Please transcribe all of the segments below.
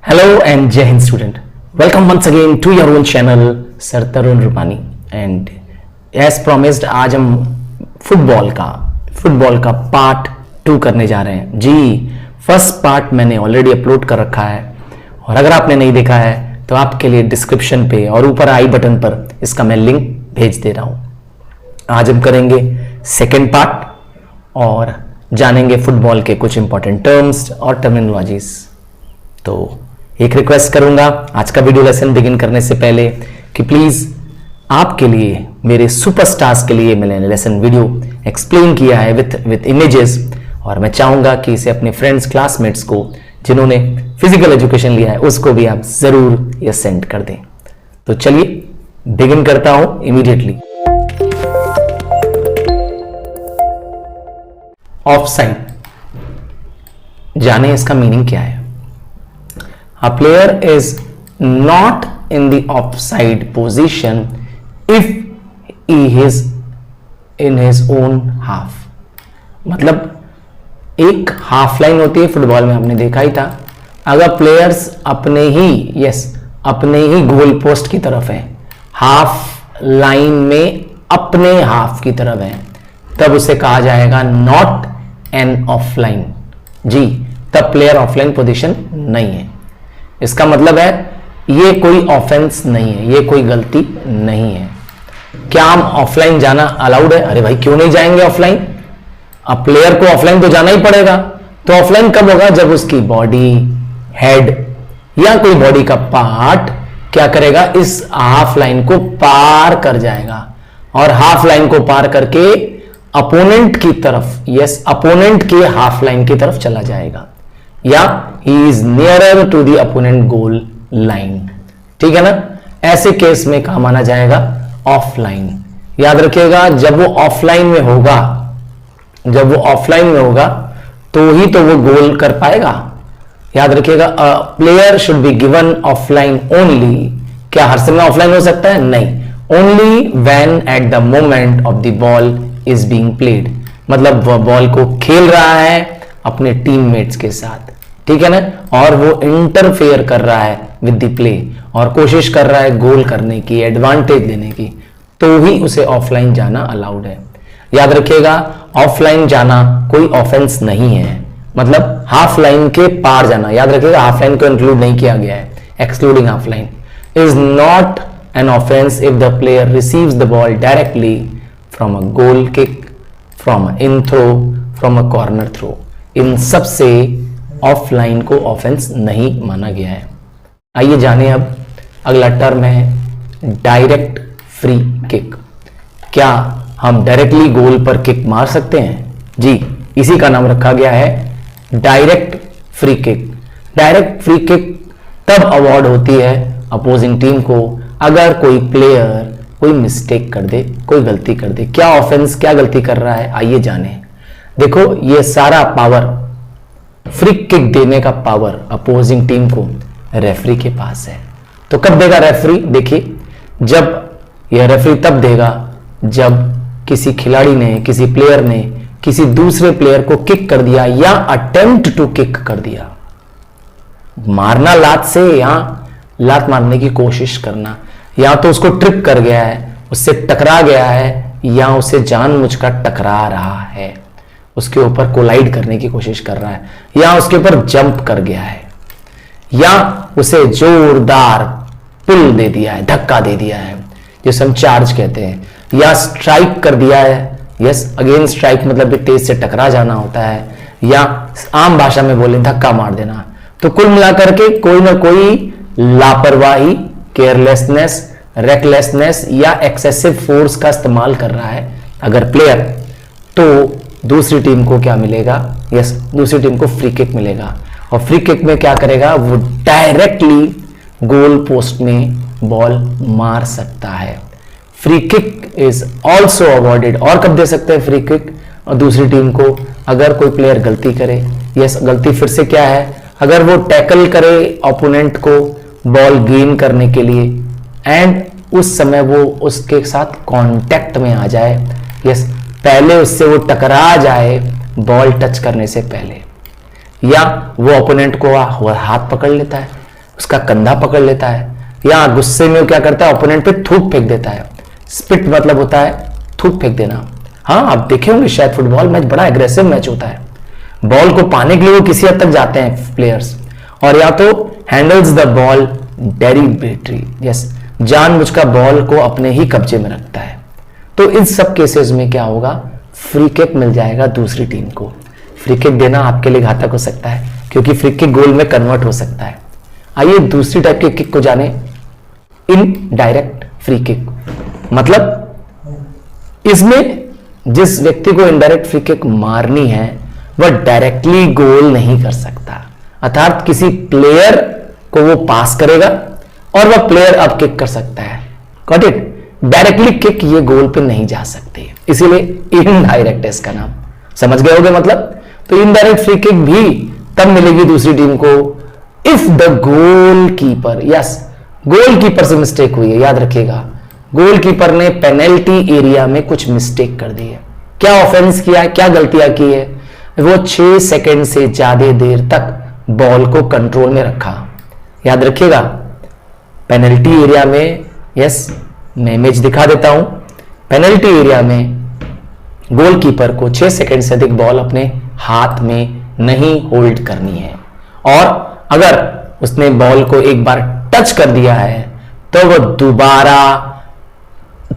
Hello and Jai Hind student. Welcome once again to your own channel Sir Tarun Rupani and as promised आज हम football का part 2 करने जा रहे हैं जी। फर्स्ट पार्ट मैंने ऑलरेडी अपलोड कर रखा है और अगर आपने नहीं देखा है तो आपके लिए डिस्क्रिप्शन पे और ऊपर आई बटन पर इसका मैं लिंक भेज दे रहा हूं। आज हम करेंगे सेकेंड पार्ट और जानेंगे फुटबॉल के कुछ इंपॉर्टेंट टर्म्स और टर्मिनोलॉजीज। तो एक रिक्वेस्ट करूंगा आज का वीडियो लेसन बिगिन करने से पहले कि प्लीज आपके लिए मेरे सुपरस्टार्स के लिए मैंने लेसन वीडियो एक्सप्लेन किया है विथ इमेजेस और मैं चाहूंगा कि इसे अपने फ्रेंड्स क्लासमेट्स को जिन्होंने फिजिकल एजुकेशन लिया है उसको भी आप जरूर ये सेंड कर दें। तो चलिए बिगिन करता हूं इमीडिएटली। ऑफसाइड जाने इसका मीनिंग क्या है। A player is not in the offside position if he is in his own half। मतलब एक हाफ लाइन होती है फुटबॉल में, आपने देखा ही था। अगर प्लेयर्स अपने ही गोल पोस्ट की तरफ हैं, हाफ लाइन में अपने हाफ की तरफ हैं, तब उसे कहा जाएगा नॉट एन ऑफलाइन जी। तब प्लेयर ऑफलाइन पोजीशन नहीं है। इसका मतलब है ये कोई ऑफेंस नहीं है, ये कोई गलती नहीं है। क्या हम ऑफलाइन जाना अलाउड है? अरे भाई क्यों नहीं जाएंगे ऑफलाइन? अब प्लेयर को ऑफलाइन तो जाना ही पड़ेगा। तो ऑफलाइन कब होगा? जब उसकी बॉडी, हेड या कोई बॉडी का पार्ट क्या करेगा, इस हाफ लाइन को पार कर जाएगा और हाफ लाइन को पार करके अपोनेंट की तरफ, यस अपोनेंट के हाफ लाइन की तरफ चला जाएगा या he is nearer to the opponent goal line। ठीक है ना? ऐसे केस में कहा माना जाएगा ऑफलाइन। याद रखिएगा जब वो ऑफलाइन में होगा तो ही तो वो गोल कर पाएगा। याद रखिएगा player should be given offline only. क्या हर समय ऑफलाइन हो सकता है? नहीं, only when at the moment of the ball is being played. मतलब वह बॉल को खेल रहा है अपने टीममेट्स के साथ, ठीक है ना, और वो इंटरफेयर कर रहा है विद द प्ले और कोशिश कर रहा है गोल करने की, एडवांटेज देने की, तो ही उसे ऑफलाइन जाना अलाउड है। याद रखिएगा ऑफलाइन जाना कोई ऑफेंस नहीं है, मतलब हाफ लाइन के पार जाना। याद रखिएगा हाफ लाइन को इंक्लूड नहीं किया गया है, excluding half line is not an offence if the player receives the ball directly from a goal kick, from in throw, from a corner throw. इन सब से ऑफलाइन को ऑफेंस नहीं माना गया है। आइए जाने अब अगला टर्म है डायरेक्ट फ्री किक। क्या हम डायरेक्टली गोल पर किक मार सकते हैं? जी, इसी का नाम रखा गया है direct free kick. Direct free kick तब अवॉर्ड होती है अपोजिंग टीम को अगर कोई प्लेयर कोई मिस्टेक कर दे, कोई गलती कर दे। क्या ऑफेंस, क्या गलती कर रहा है, आइए जाने। देखो ये सारा पावर, फ्री किक देने का पावर अपोजिंग टीम को रेफरी के पास है। तो कब देगा रेफरी? देखिए जब यह रेफरी तब देगा जब किसी खिलाड़ी ने, किसी प्लेयर ने किसी दूसरे प्लेयर को किक कर दिया या अटेम्प्ट टू किक कर दिया। मारना लात से या लात मारने की कोशिश करना, या तो उसको ट्रिप कर गया है, उससे टकरा गया है, या उसे जानबूझकर टकरा रहा है, उसके ऊपर कोलाइड करने की कोशिश कर रहा है, या उसके ऊपर जंप कर गया है, या उसे जोरदार पुल दे दिया है, धक्का दे दिया है जिसे हम चार्ज कहते हैं, या स्ट्राइक कर दिया है। यस, अगेन स्ट्राइक मतलब भी तेज से टकरा जाना होता है, या आम भाषा में बोले धक्का मार देना। तो कुल मिलाकर के कोई ना कोई लापरवाही, केयरलेसनेस, रेकलेसनेस या एक्सेसिव फोर्स का इस्तेमाल कर रहा है अगर प्लेयर, तो दूसरी टीम को क्या मिलेगा? यस, दूसरी टीम को फ्री किक मिलेगा। और फ्री किक में क्या करेगा? वो डायरेक्टली गोल पोस्ट में बॉल मार सकता है। Free kick is also awarded. और कब दे सकते हैं फ्री किक? और दूसरी टीम को अगर कोई प्लेयर गलती करे। यस, गलती फिर से क्या है? अगर वो टैकल करे ओपोनेंट को बॉल गेन करने के लिए एंड उस समय वो उसके साथ कांटेक्ट में आ जाए। यस, पहले उससे वो टकरा जाए बॉल टच करने से पहले, या वो ओपोनेंट को हाथ पकड़ लेता है, उसका कंधा पकड़ लेता है, या गुस्से में वो क्या करता है, ओपोनेंट पे थूक फेंक देता है। स्पिट मतलब होता है थूक फेंक देना। हाँ, आप देखे होंगे शायद फुटबॉल मैच बड़ा एग्रेसिव मैच होता है, बॉल को पाने के लिए वो किसी हद तक जाते हैं प्लेयर्स, और या तो handles the ball deliberately, yes, जानबूझकर बॉल को अपने ही कब्जे में रखता है। तो इन सब केसेस में क्या होगा, फ्री किक मिल जाएगा दूसरी टीम को। फ्री किक देना आपके लिए घातक हो सकता है, क्योंकि फ्री किक गोल में कन्वर्ट हो सकता है। आइए दूसरी टाइप के किक को जाने, इनडायरेक्ट फ्री किक। मतलब इसमें जिस व्यक्ति को इनडायरेक्ट फ्री किक मारनी है वह डायरेक्टली गोल नहीं कर सकता, अर्थात किसी प्लेयर को वो पास करेगा और वह प्लेयर अब किक कर सकता है। Got it? डायरेक्टली किक ये गोल पे नहीं जा सकती, इसीलिए इनडायरेक्ट है इसका नाम। समझ गए होगे मतलब? तो इनडायरेक्ट फ्री किक भी तब मिलेगी दूसरी टीम को if the goalkeeper, yes, goalkeeper से मिस्टेक हुई है, याद रखिएगा, गोलकीपर ने पेनल्टी एरिया में कुछ मिस्टेक कर दी है। क्या ऑफेंस किया है, क्या गलतियां की है? वो 6 सेकंड से ज्यादा देर तक बॉल को कंट्रोल में रखा। याद रखिएगा, पेनल्टी एरिया में, यस, मैं इमेज दिखा देता हूं, पेनल्टी एरिया में गोलकीपर को 6 सेकंड से अधिक बॉल अपने हाथ में नहीं होल्ड करनी है, और अगर उसने बॉल को एक बार टच कर दिया है तो वह दोबारा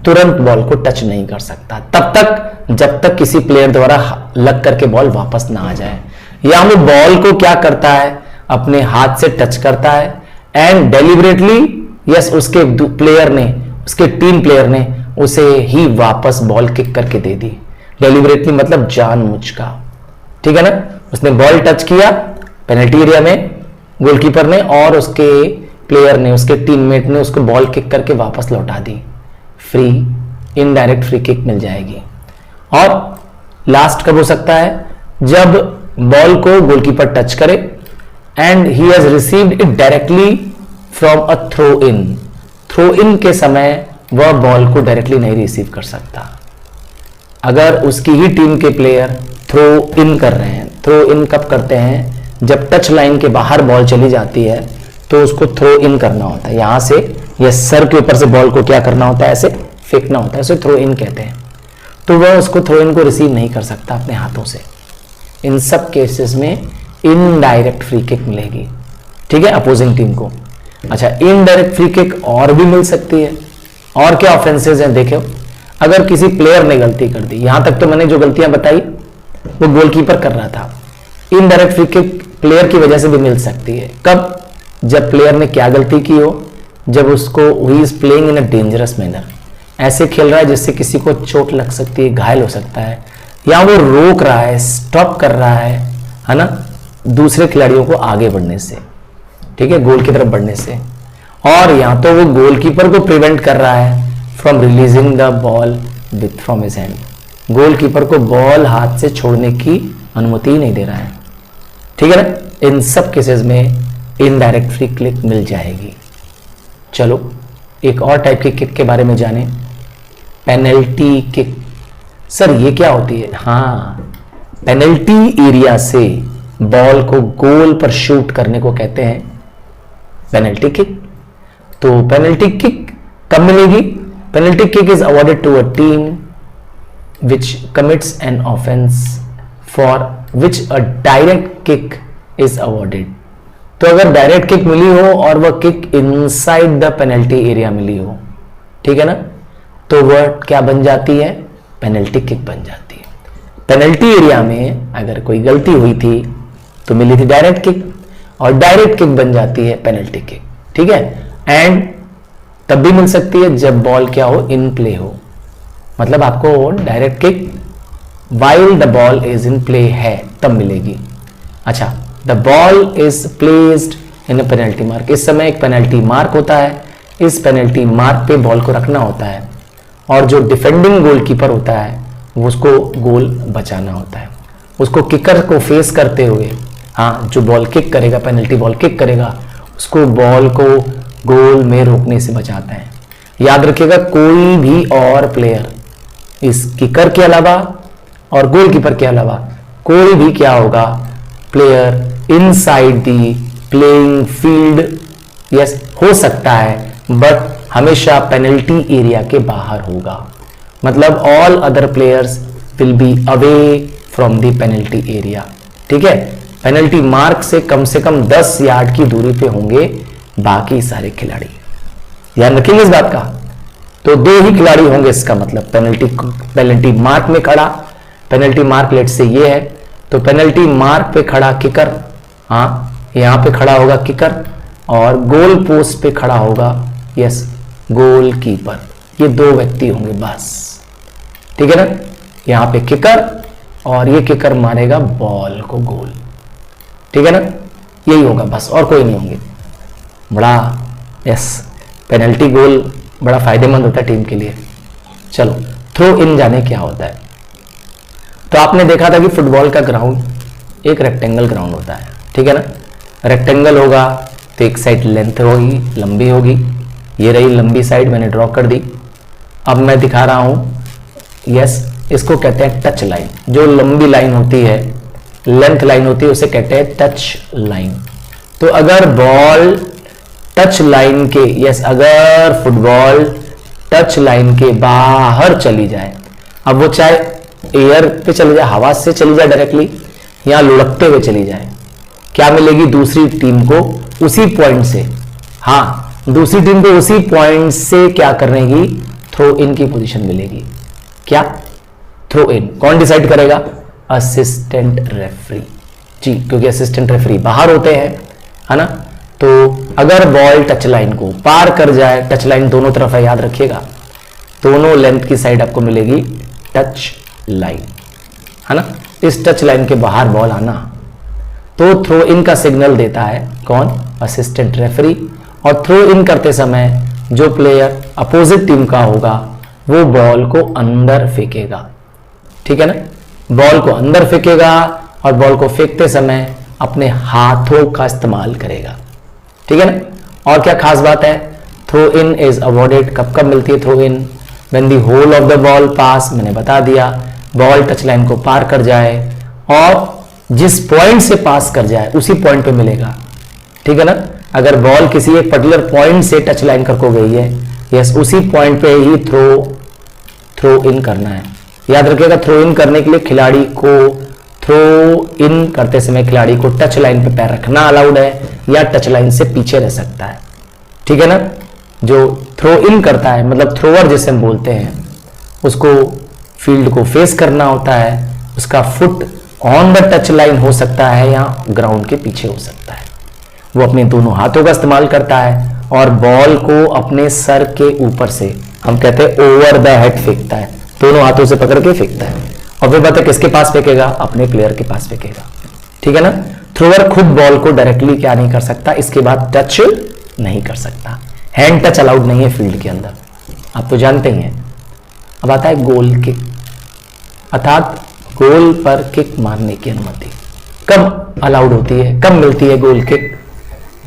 तुरंत बॉल को टच नहीं कर सकता, तब तक जब तक किसी प्लेयर द्वारा लग करके बॉल वापस ना आ जाए। या वो बॉल को क्या करता है, अपने हाथ से टच करता है एंड डेलिबरेटली, यस, उसके प्लेयर ने, उसके टीम प्लेयर ने उसे ही वापस बॉल किक करके दे दी। डेलिबरेटली मतलब जानबूझकर, ठीक है ना? उसने बॉल टच किया पेनल्टी एरिया में गोलकीपर ने, और उसके प्लेयर ने, उसके टीममेट ने उसको बॉल किक करके वापस लौटा दी। फ्री, इनडायरेक्ट फ्री किक मिल जाएगी। और लास्ट कब हो सकता है, जब बॉल को गोलकीपर टच करे and he has received it directly from a throw in. Throw in के समय वह बॉल को डायरेक्टली नहीं रिसीव कर सकता। अगर उसकी ही टीम के प्लेयर थ्रो इन कर रहे हैं, थ्रो इन कब करते हैं, जब टच लाइन के बाहर बॉल चली जाती है तो उसको थ्रो इन करना होता है, यहां से या सर के ऊपर से बॉल को क्या करना होता है, ऐसे फेंकना होता है, उसे थ्रो इन कहते हैं। तो वह उसको थ्रो इन को रिसीव नहीं कर सकता अपने हाथों से। इन सब केसेस में इनडायरेक्ट फ्री किक मिलेगी, ठीक है, अपोजिंग टीम को। अच्छा, इनडायरेक्ट फ्री किक और भी मिल सकती है। और क्या ऑफेंसेस हैं देखो, अगर किसी प्लेयर ने गलती कर दी, यहां तक तो मैंने जो गलतियां बताई वो गोलकीपर कर रहा था, इनडायरेक्ट फ्री किक प्लेयर की वजह से भी मिल सकती है। कब? जब प्लेयर ने क्या गलती की हो, जब उसको he is playing in a dangerous manner, ऐसे खेल रहा है जिससे किसी को चोट लग सकती है, घायल हो सकता है, या वो रोक रहा है, स्टॉप कर रहा है ना, दूसरे खिलाड़ियों को आगे बढ़ने से, ठीक है, गोल की तरफ बढ़ने से, और या तो वो गोलकीपर को प्रिवेंट कर रहा है from releasing the ball with from his hand, goalkeeper को बॉल हाथ से छोड़ने की अनुमति ही नहीं दे रहा है, ठीक है ना। इन सब केसेस में इनडायरेक्ट फ्री किक मिल जाएगी। चलो एक और टाइप की किक के बारे में जाने, पेनल्टी किक। सर ये क्या होती है? हाँ, पेनल्टी एरिया से बॉल को गोल पर शूट करने को कहते हैं पेनल्टी किक। तो पेनल्टी किक कब मिलेगी? Penalty kick is awarded to a team which commits an offense for which a direct kick is awarded। तो अगर डायरेक्ट किक मिली हो और वह kick inside the penalty area मिली हो, ठीक है ना, तो वह क्या बन जाती है? पेनल्टी किक बन जाती है। पेनल्टी एरिया में अगर कोई गलती हुई थी तो मिली थी डायरेक्ट किक, और डायरेक्ट किक बन जाती है पेनल्टी किक, ठीक है। एंड तब भी मिल सकती है जब बॉल क्या हो, इन प्ले हो, मतलब आपको direct kick while the ball is in play है तब मिलेगी। अच्छा, the ball is placed in a penalty mark. इस समय एक पेनल्टी मार्क होता है, इस पेनल्टी मार्क पे बॉल को रखना होता है, और जो डिफेंडिंग गोलकीपर होता है वो उसको गोल बचाना होता है, उसको किकर को फेस करते हुए, हाँ, जो बॉल किक करेगा, पेनल्टी बॉल किक करेगा, उसको बॉल को गोल में रोकने से बचाता है। याद रखिएगा, कोई भी और प्लेयर इस किकर के अलावा और गोलकीपर के अलावा कोई भी क्या होगा, player inside the playing field yes हो सकता है, बट हमेशा पेनल्टी एरिया के बाहर होगा। मतलब all other players will be away from the penalty area. ठीक है, पेनल्टी मार्क से कम 10 यार्ड की दूरी पे होंगे बाकी सारे खिलाड़ी। ध्यान रखेंगे इस बात का। तो 2 ही खिलाड़ी होंगे, इसका मतलब पेनल्टी मार्क में खड़ा, पेनल्टी मार्क लेट से ये है, तो पेनल्टी मार्क पे खड़ा किकर, हाँ यहां पे खड़ा होगा किकर, और गोल पोस्ट पे खड़ा होगा यस गोल कीपर। ये 2 व्यक्ति होंगे बस। ठीक है ना, यहां पे किकर और ये किकर मारेगा बॉल को गोल। ठीक है ना, यही होगा बस, और कोई नहीं होंगे। बड़ा यस पेनल्टी गोल बड़ा फायदेमंद होता है टीम के लिए। चलो थ्रो इन जाने क्या होता है। तो आपने देखा था कि फुटबॉल का ग्राउंड एक रेक्टेंगल ग्राउंड होता है। ठीक है ना, रेक्टेंगल होगा तो एक साइड लेंथ होगी, लंबी होगी। ये रही लंबी साइड, मैंने ड्रॉ कर दी। अब मैं दिखा रहा हूं यस, इसको कहते हैं टच लाइन। जो लंबी लाइन होती है, लेंथ लाइन होती है, उसे कहते हैं टच लाइन। तो अगर बॉल टच लाइन के यस अगर फुटबॉल टच लाइन के बाहर चली जाए, अब वो चाहे एयर पे चली जाए, हवा से चली जाए डायरेक्टली, या लुढ़कते हुए चली जाए, क्या मिलेगी दूसरी टीम को उसी पॉइंट से। हाँ, दूसरी टीम को उसी पॉइंट से क्या करने की, थ्रो इन की पोजीशन मिलेगी। क्या थ्रो इन कौन डिसाइड करेगा? असिस्टेंट रेफरी जी, क्योंकि असिस्टेंट रेफरी बाहर होते हैं, है ना। तो अगर बॉल टच लाइन को पार कर जाए, टच लाइन दोनों तरफ है याद रखिएगा, दोनों लेंथ की साइड आपको मिलेगी टच लाइन, है ना। इस टच लाइन के बाहर बॉल आना तो थ्रो इन का सिग्नल देता है कौन? Assistant referee. और थ्रो इन करते समय जो प्लेयर अपोजिट टीम का होगा वो बॉल को अंदर फेंकेगा। ठीक है ना, बॉल को अंदर फेंकेगा और बॉल को फेंकते समय अपने हाथों का इस्तेमाल करेगा। ठीक है ना। और क्या खास बात है, थ्रो इन इज अवॉर्डेड कब कब मिलती है throw in? When the whole of the ball pass, मैंने बता दिया, बॉल टच लाइन को पार कर जाए और जिस पॉइंट से पास कर जाए उसी पॉइंट पे मिलेगा। ठीक है ना, अगर बॉल किसी एक पर्टिकुलर पॉइंट से टच लाइन करके गई है, यस उसी पॉइंट पे ही थ्रो इन करना है। याद रखिएगा, थ्रो इन करने के लिए खिलाड़ी को थ्रो इन करते समय खिलाड़ी को टच लाइन पे पैर रखना अलाउड है या टच लाइन से पीछे रह सकता है। ठीक है ना, जो थ्रो इन करता है मतलब थ्रोअर जिसे हम बोलते हैं, उसको फील्ड को फेस करना होता है, उसका foot on the touch line हो सकता है या ग्राउंड के पीछे हो सकता है। वो अपने दोनों हाथों का इस्तेमाल करता है और बॉल को अपने सर के ऊपर से, हम कहते हैं ओवर द हेड फेंकता है, दोनों हाथों से पकड़ के फेंकता है। और फिर बता किसके पास फेंकेगा? अपने प्लेयर के पास फेंकेगा। ठीक है ना, थ्रोअर खुद बॉल को डायरेक्टली क्या नहीं कर सकता, इसके बाद टच नहीं कर सकता। हैंड टच अलाउड नहीं है फील्ड के अंदर, आप तो जानते ही हैं। अब आता है गोल किक, अर्थात गोल पर किक मारने की अनुमति कब अलाउड होती है, कब मिलती है goal kick?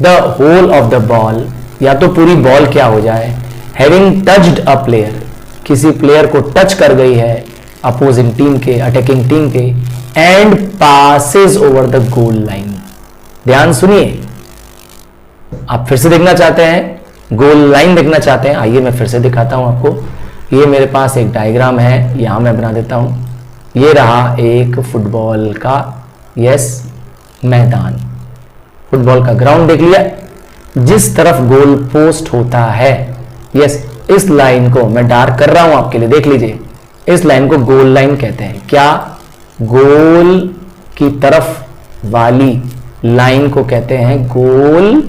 The whole of the ball, या तो पूरी बॉल क्या हो जाए, हैविंग टच्ड अ प्लेयर, किसी प्लेयर को टच कर गई है अपोजिंग टीम के, अटैकिंग टीम के, and passes over the goal line. ध्यान सुनिए, आप फिर से देखना चाहते हैं, गोल लाइन देखना चाहते हैं, आइए मैं फिर से दिखाता हूं आपको। ये मेरे पास एक डायग्राम है, यहां मैं बना देता हूं। ये रहा एक फुटबॉल का यस मैदान, फुटबॉल का ग्राउंड देख लिया। जिस तरफ गोल पोस्ट होता है, यस इस लाइन को मैं डार्क कर रहा हूं आपके लिए, देख लीजिए, इस लाइन को गोल लाइन कहते हैं। क्या? गोल की तरफ वाली लाइन को कहते हैं गोल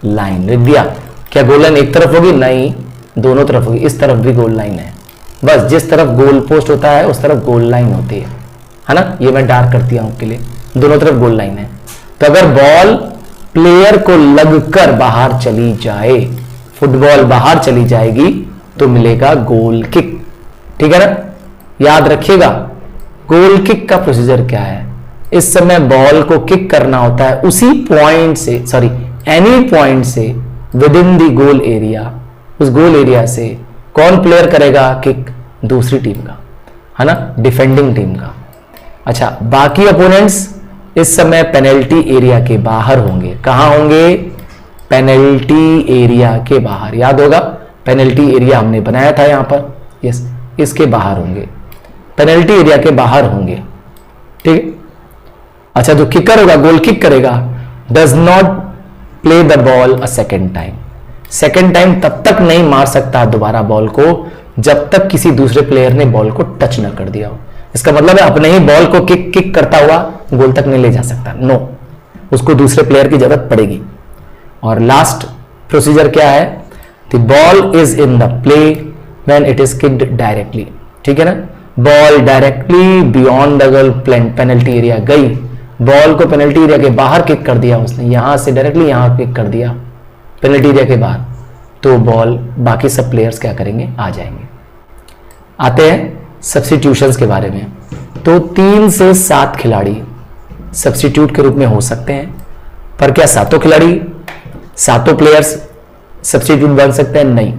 लाइन। लिख दिया। क्या गोल लाइन एक तरफ होगी? नहीं, दोनों तरफ होगी। इस तरफ भी गोल लाइन है, बस जिस तरफ गोल पोस्ट होता है उस तरफ गोल लाइन होती है ना। ये मैं डार्क कर दिया हूं आपके लिए, दोनों तरफ गोल लाइन है। तो अगर बॉल प्लेयर को लगकर बाहर चली जाए, फुटबॉल बाहर चली जाएगी तो मिलेगा गोल किक। ठीक है ना, याद रखिएगा गोल किक का प्रोसीजर क्या है। इस समय बॉल को किक करना होता है उसी पॉइंट से, सॉरी एनी पॉइंट से with in the goal area. उस गोल एरिया से कौन प्लेयर करेगा किक? दूसरी टीम का, है ना, डिफेंडिंग टीम का। अच्छा, बाकी अपोनेंट्स इस समय पेनल्टी एरिया के बाहर होंगे। कहां होंगे? पेनल्टी एरिया के बाहर। याद होगा पेनल्टी एरिया हमने बनाया था यहां पर, यस, इसके बाहर होंगे, पेनल्टी एरिया के बाहर होंगे, ठीक है। अच्छा, जो किकर होगा, गोल किक करेगा, does not play the ball a second time. Second time तब तक नहीं मार सकता दोबारा बॉल को जब तक किसी दूसरे प्लेयर ने बॉल को टच न कर दिया हो। इसका मतलब है अपने ही बॉल को किक करता हुआ गोल तक नहीं ले जा सकता, नो, उसको दूसरे प्लेयर की जरूरत पड़ेगी। और लास्ट प्रोसीजर क्या है, the ball is in the play when it is kicked directly, ठीक है ना। Ball directly beyond the goal penalty area गई, बॉल को पेनल्टी एरिया के बाहर किक कर दिया उसने, यहां से डायरेक्टली यहां किक कर दिया पेनल्टी एरिया के बाहर, तो बॉल बाकी सब प्लेयर्स क्या करेंगे, आ जाएंगे। आते हैं सब्स्टिट्यूशंस के बारे में। तो 3 से 7 खिलाड़ी सब्स्टिट्यूट के रूप में हो सकते हैं, पर क्या सातों खिलाड़ी, सातों प्लेयर्स सब्स्टिट्यूट बन सकते हैं? नहीं।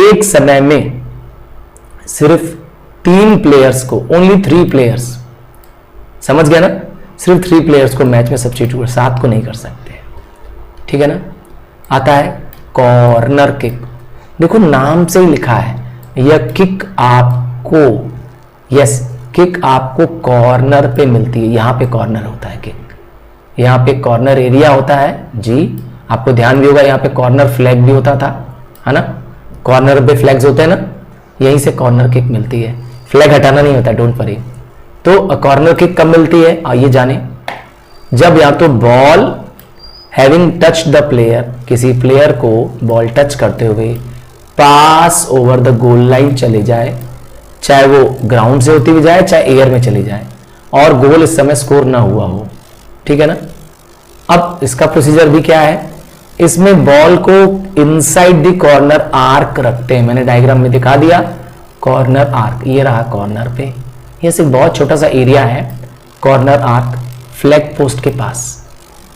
एक समय में सिर्फ 3 प्लेयर्स को, ओनली 3 प्लेयर्स, समझ गया ना, सिर्फ 3 प्लेयर्स को मैच में सब्स्टिट्यूट, 7 को नहीं कर सकते, ठीक है ना। आता है कॉर्नर किक। देखो नाम से ही लिखा है, यह किक आपको, यस, किक आपको कॉर्नर पे मिलती है। यहां पे कॉर्नर होता है किक, यहां पे कॉर्नर एरिया होता है जी, आपको ध्यान भी होगा यहां पे कॉर्नर फ्लैग भी होता था, है ना, कॉर्नर पे फ्लैग्स होते हैं ना, यहीं से कॉर्नर किक मिलती है, फ्लैग हटाना नहीं होता, डोंट वरी। तो कॉर्नर किक कब मिलती है, आइए जाने। जब या तो ball having touch the player, किसी प्लेयर को बॉल टच करते हुए पास ओवर द गोल लाइन चले जाए, चाहे वो ग्राउंड से होती हुई जाए चाहे एयर में चली जाए, और गोल इस समय स्कोर ना हुआ हो, ठीक है ना। अब इसका प्रोसीजर भी क्या है, इसमें बॉल को इनसाइड द कॉर्नर आर्क रखते हैं, मैंने डायग्राम में दिखा दिया, कॉर्नर आर्क, ये रहा कॉर्नर पे, ये सिर्फ बहुत छोटा सा एरिया है, कॉर्नर आर्क फ्लैग पोस्ट के पास,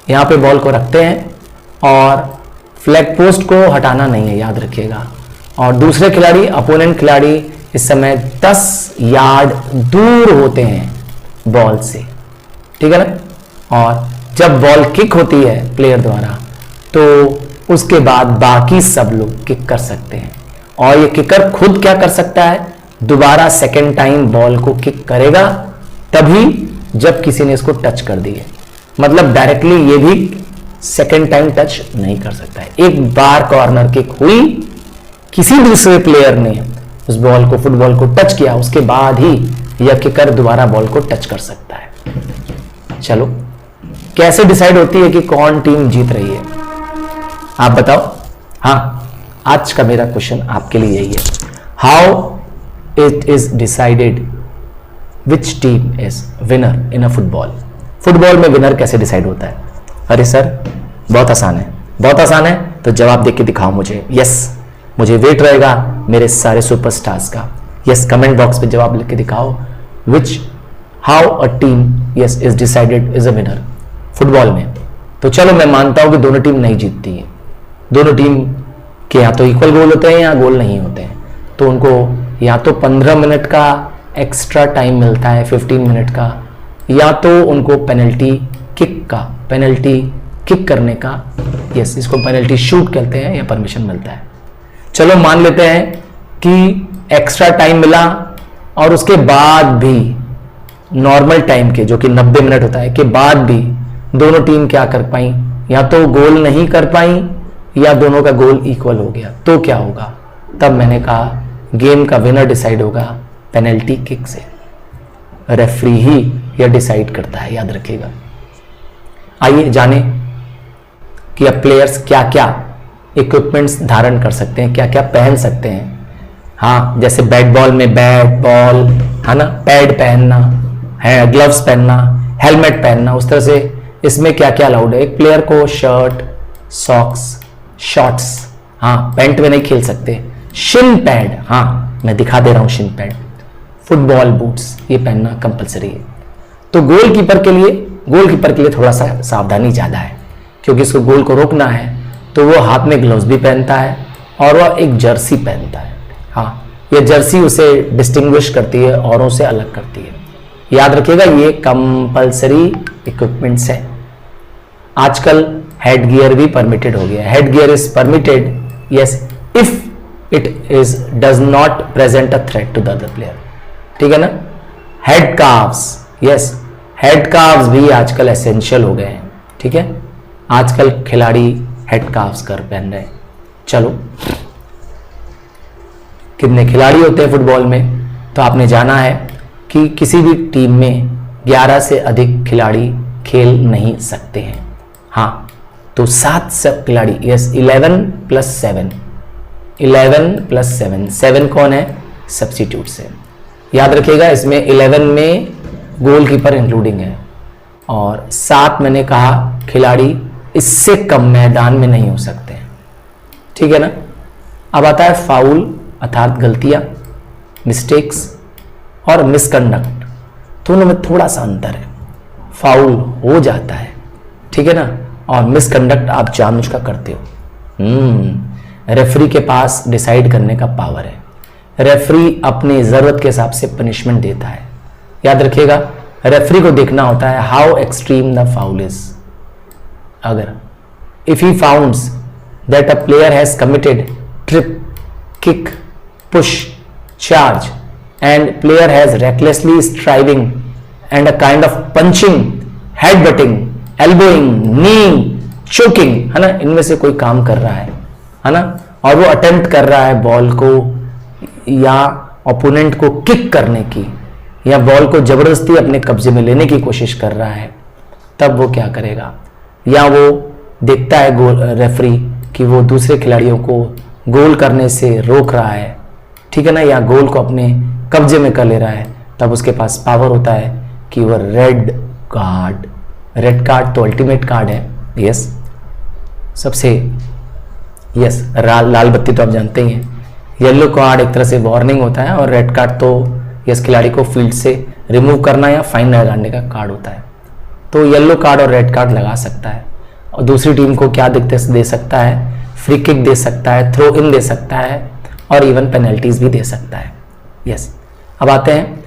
यहां पे बॉल को रखते हैं और फ्लैग पोस्ट को हटाना नहीं है, याद रखिएगा। और दूसरे खिलाड़ी, अपोनेंट खिलाड़ी इस समय 10 यार्ड दूर होते हैं बॉल से, ठीक है ना। और जब बॉल किक होती है प्लेयर द्वारा, तो उसके बाद बाकी सब लोग किक कर सकते हैं, और ये किकर खुद क्या कर सकता है, दोबारा सेकेंड टाइम बॉल को किक करेगा तभी जब किसी ने इसको टच कर दी है, मतलब डायरेक्टली ये भी सेकेंड टाइम टच नहीं कर सकता है। एक बार कॉर्नर किक हुई, किसी दूसरे प्लेयर ने उस बॉल को, फुटबॉल को टच किया, उसके बाद ही यह किकर दोबारा बॉल को टच कर सकता है। चलो, कैसे डिसाइड होती है कि कौन टीम जीत रही है, आप बताओ। हाँ, आज का मेरा क्वेश्चन आपके लिए यही है, how it is decided which team is winner in a football. Football में विनर कैसे डिसाइड होता है? अरे सर बहुत आसान है, बहुत आसान है, तो जवाब देख के दिखाओ मुझे। यस, मुझे वेट रहेगा मेरे सारे सुपरस्टार्स का। यस, कमेंट बॉक्स में जवाब लिख के दिखाओ, which, how a team yes is decided is a winner football में। तो चलो मैं मानता हूं कि दोनों टीम नहीं जीतती है, दोनों टीम के या तो इक्वल गोल होते हैं या गोल नहीं होते हैं, तो उनको या तो 15 मिनट का एक्स्ट्रा टाइम मिलता है, 15 मिनट का, या तो उनको पेनल्टी किक का, पेनल्टी किक करने का, यस, इसको पेनल्टी शूट कहते हैं, या परमिशन मिलता है। चलो मान लेते हैं कि एक्स्ट्रा टाइम मिला और उसके बाद भी नॉर्मल टाइम के, जो कि 90 मिनट होता है, के बाद भी दोनों टीम क्या कर पाई, या तो गोल नहीं कर पाई या दोनों का गोल इक्वल हो गया, तो क्या होगा? तब मैंने कहा गेम का विनर डिसाइड होगा पेनल्टी किक से, रेफरी ही यह डिसाइड करता है, याद रखिएगा। आइए जाने कि अब प्लेयर्स क्या क्या इक्विपमेंट्स धारण कर सकते हैं, क्या क्या पहन सकते हैं। हाँ, जैसे बैट बॉल में बैट बॉल, है ना, पैड पहनना है, ग्लव्स पहनना, हेलमेट पहनना, उस तरह से इसमें क्या क्या अलाउड है। एक प्लेयर को शर्ट, सॉक्स, शॉर्ट्स, हाँ पैंट में नहीं खेल सकते, शिन पैड, हाँ मैं दिखा दे रहा हूं शिन पैड, फुटबॉल बूट्स, ये पहनना कंपलसरी है। तो गोलकीपर के लिए थोड़ा सा सावधानी ज़्यादा है, क्योंकि इसको गोल को रोकना है, तो वो हाथ में ग्लव्स भी पहनता है और वह एक जर्सी पहनता है। हाँ, ये जर्सी उसे डिस्टिंग्विश करती है, औरों से अलग करती है। याद रखिएगा ये कंपलसरी इक्विपमेंट्स है। आजकल हेड गियर भी परमिटेड हो गया। Head gear is permitted yes if it is does not present a threat to the other player, ठीक है ना। Head caps, yes head caps भी आजकल एसेंशियल हो गए हैं, ठीक है। आजकल खिलाड़ी हेड काव्स कर पहन रहे हैं। चलो, कितने खिलाड़ी होते हैं फुटबॉल में, तो आपने जाना है कि किसी भी टीम में 11 से अधिक खिलाड़ी खेल नहीं सकते हैं। हाँ, तो 7 सब खिलाड़ी, यस 11 प्लस 7, 11 प्लस 7, 7 कौन है, सब्स्टिट्यूट से। याद रखिएगा इसमें 11 में गोलकीपर इंक्लूडिंग है और 7 मैंने कहा खिलाड़ी इससे कम मैदान में नहीं हो सकते हैं, ठीक है ना। अब आता है फाउल अर्थात गलतियां, मिस्टेक्स और मिसकंडक्ट। दोनों में थोड़ा सा अंतर है। फाउल हो जाता है, ठीक है ना, और मिसकंडक्ट आप जानबूझकर करते हो। रेफरी के पास डिसाइड करने का पावर है। रेफरी अपनी जरूरत के हिसाब से पनिशमेंट देता है। याद रखिएगा, रेफरी को देखना होता है how extreme the foul is. अगर if he founds that a player has committed trip, kick, push, charge and player has recklessly striving and a kind of punching, headbutting, elbowing, kneeing, choking, है ना, इनमें से कोई काम कर रहा है ना, और वो अटेम्प्ट कर रहा है बॉल को या ओपोनेंट को किक करने की या बॉल को जबरदस्ती अपने कब्जे में लेने की कोशिश कर रहा है, तब वो क्या करेगा, या वो देखता है गोल रेफरी कि वो दूसरे खिलाड़ियों को गोल करने से रोक रहा है, ठीक है ना, या गोल को अपने कब्जे में कर ले रहा है, तब उसके पास पावर होता है कि वह रेड कार्ड तो अल्टीमेट कार्ड है, यस सबसे, यस लाल बत्ती तो आप जानते ही हैं। येलो कार्ड एक तरह से वार्निंग होता है और रेड कार्ड तो यस खिलाड़ी को फील्ड से रिमूव करना या फाइन लगाने का कार्ड होता है। तो येलो कार्ड और रेड कार्ड लगा सकता है और दूसरी टीम को क्या दे सकता है, फ्री किक दे सकता है, थ्रो इन दे सकता है और इवन पेनल्टीज भी दे सकता है। यस, अब आते हैं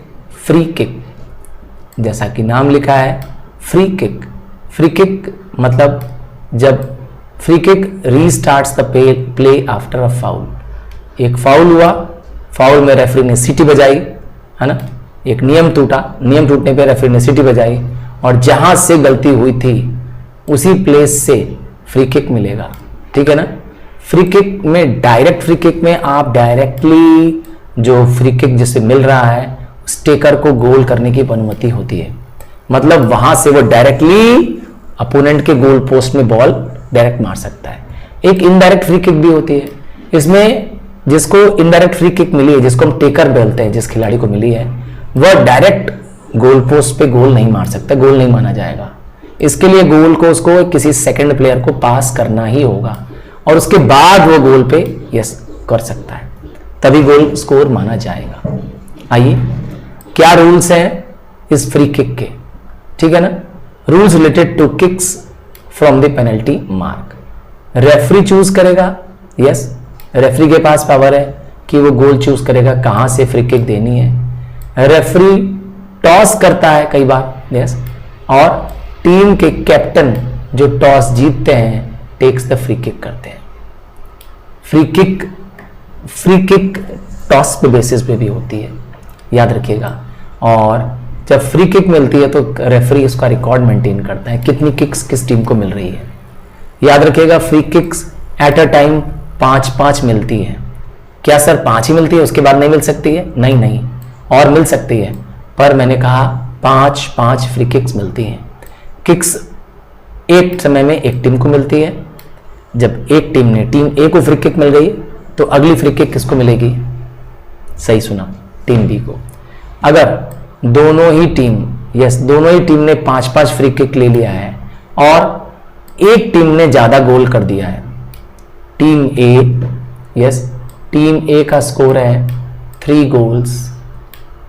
फ्री किक। जैसा कि नाम लिखा है फ्री किक। फ्री किक मतलब जब free kick restarts the play after a foul. एक फाउल हुआ, फाउल में रेफरी ने सीटी बजाई, है ना, एक नियम टूटा, नियम टूटने पे रेफरी ने सीटी बजाई और जहां से गलती हुई थी उसी प्लेस से फ्री किक मिलेगा, ठीक है ना। फ्री किक में, डायरेक्ट फ्री किक में आप डायरेक्टली जो फ्री किक जिसे मिल रहा है उस टेकर को गोल करने की अनुमति होती है। मतलब वहां से वो डायरेक्टली अपोनेंट के गोल पोस्ट में बॉल डायरेक्ट मार सकता है। एक इनडायरेक्ट फ्री किक भी होती है। इसमें जिसको इनडायरेक्ट फ्री किक मिली है, जिसको हम टेकर बोलते हैं, जिस खिलाड़ी को मिली है, वह डायरेक्ट गोल पोस्ट पे गोल नहीं मार सकता, गोल नहीं माना जाएगा। इसके लिए गोल को उसको किसी सेकंड प्लेयर को पास करना ही होगा और उसके बाद वो गोल पे यस कर सकता है, तभी गोल स्कोर माना जाएगा। आइए, क्या रूल्स हैं इस फ्री किक के, ठीक है ना। Rules related to kicks from the penalty mark. Referee choose करेगा, यस रेफरी के पास पावर है कि वो गोल चूज करेगा कहां से फ्री किक देनी है। रेफरी टॉस करता है कई बार, यस, और टीम के कैप्टन जो टॉस जीतते हैं टेक्स द फ्री किक करते हैं। फ्री किक टॉस पे बेसिस पे भी होती है, याद रखिएगा। और जब फ्री किक मिलती है तो रेफरी उसका रिकॉर्ड मेंटेन करता है कितनी किक्स किस टीम को मिल रही है। याद रखिएगा, free kicks at a time 5-5 मिलती है। क्या सर 5 ही मिलती है, उसके बाद नहीं मिल सकती है? नहीं, और मिल सकती है, पर मैंने कहा 5-5 फ्री किक्स मिलती हैं। किक्स एक समय में एक टीम को मिलती है। जब एक टीम ने, टीम ए को फ्री किक मिल गई तो अगली फ्री किक किसको मिलेगी? सही सुना, टीम बी को। अगर दोनों ही टीम ने 5-5 फ्री किक ले लिया है और एक टीम ने ज्यादा गोल कर दिया है, टीम ए का स्कोर है 3 गोल्स,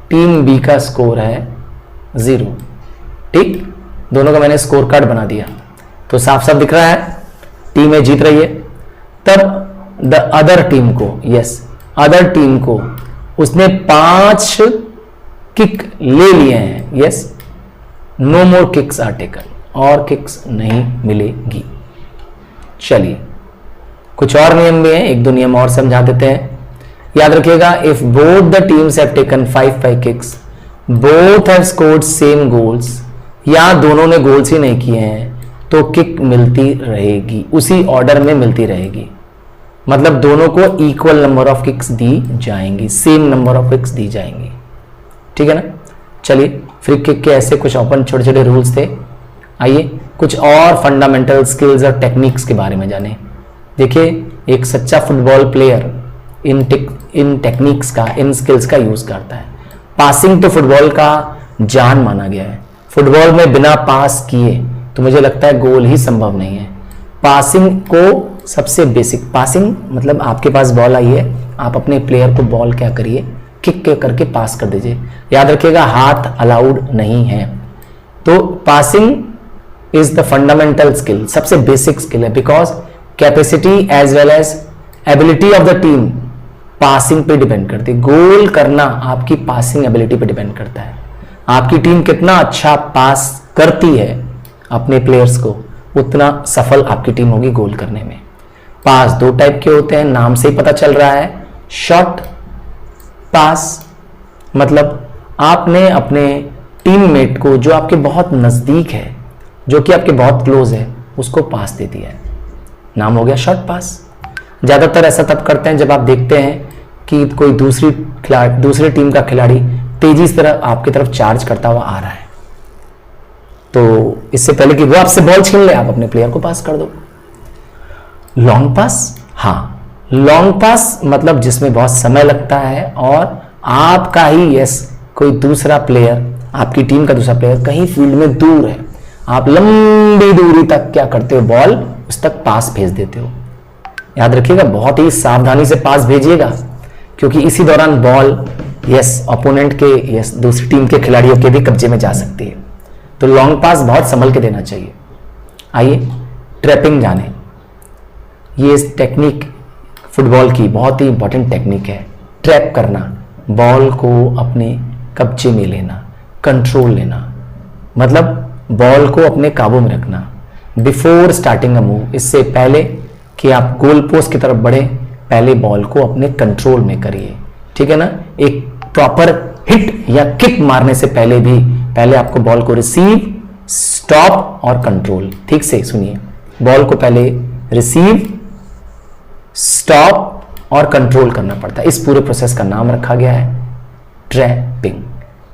टीम बी का स्कोर है 0, ठीक, दोनों का मैंने स्कोर कार्ड बना दिया तो साफ साफ दिख रहा है टीम ए जीत रही है। तब अदर टीम को उसने 5 किक ले लिए हैं, yes, no more kicks are taken, और किक्स नहीं मिलेगी। चलिए कुछ और नियम भी हैं, एक दो नियम और समझा देते हैं। याद रखिएगा, if both the teams have taken 5 kicks, both have scored same goals, या दोनों ने गोल्स ही नहीं किए हैं, तो किक मिलती रहेगी, उसी ऑर्डर में मिलती रहेगी। मतलब दोनों को इक्वल नंबर ऑफ किक्स दी जाएंगी, सेम नंबर ऑफ किक्स दी जाएंगी, ठीक है ना। चलिए फ्री किक के ऐसे कुछ ओपन छोटे छोटे रूल्स थे। आइए कुछ और फंडामेंटल स्किल्स और टेक्निक्स के बारे में जाने। देखिए, एक सच्चा फुटबॉल प्लेयर इन टेक्निक्स का, इन स्किल्स का यूज करता है। पासिंग तो फुटबॉल का जान माना गया है। फुटबॉल में बिना पास किए तो मुझे लगता है गोल ही संभव नहीं है। पासिंग को सबसे बेसिक, पासिंग मतलब आपके पास बॉल आई है, आप अपने प्लेयर को बॉल क्या करिए, किक करके पास कर दीजिए। याद रखिएगा, हाथ अलाउड नहीं है। तो passing is the fundamental skill, सबसे बेसिक स्किल है, because capacity as well as ability of the team passing पे डिपेंड करती है। गोल करना आपकी पासिंग एबिलिटी पे डिपेंड करता है। आपकी टीम कितना अच्छा पास करती है अपने प्लेयर्स को, उतना सफल आपकी टीम होगी गोल करने में। पास दो टाइप के होते हैं, नाम से ही पता चल रहा है। शॉर्ट पास मतलब आपने अपने टीममेट को जो आपके बहुत नजदीक है, जो कि आपके बहुत क्लोज है, उसको पास दे दिया है, नाम हो गया शॉर्ट पास। ज्यादातर ऐसा तब करते हैं जब आप देखते हैं कि कोई दूसरी टीम का खिलाड़ी तेजी से तरफ आपकी तरफ चार्ज करता हुआ आ रहा है, तो इससे पहले कि वो आपसे बॉल छीन ले, आप अपने प्लेयर को पास कर दो। लॉन्ग पास, हाँ, लॉन्ग पास मतलब जिसमें बहुत समय लगता है और आपका ही कोई दूसरा प्लेयर, आपकी टीम का दूसरा प्लेयर कहीं फील्ड में दूर है, आप लंबी दूरी तक क्या करते हो, बॉल उस तक पास भेज देते हो। याद रखिएगा, बहुत ही सावधानी से पास भेजिएगा, क्योंकि इसी दौरान बॉल ओपोनेंट के दूसरी टीम के खिलाड़ियों के भी कब्जे में जा सकती है। तो लॉन्ग पास बहुत संभल के देना चाहिए। आइए ट्रैपिंग जाने। ये टेक्निक फुटबॉल की बहुत ही इंपॉर्टेंट टेक्निक है। ट्रैप करना, बॉल को अपने कब्जे में लेना, कंट्रोल लेना, मतलब बॉल को अपने काबू में रखना। बिफोर स्टार्टिंग अ मूव, इससे पहले कि आप गोल पोस्ट की तरफ बढ़े, पहले बॉल को अपने कंट्रोल में करिए, ठीक है ना। एक प्रॉपर हिट या किक मारने से पहले भी पहले आपको बॉल को रिसीव, स्टॉप और कंट्रोल, ठीक से सुनिए, बॉल को पहले रिसीव, स्टॉप और कंट्रोल करना पड़ता है। इस पूरे प्रोसेस का नाम रखा गया है ट्रैपिंग।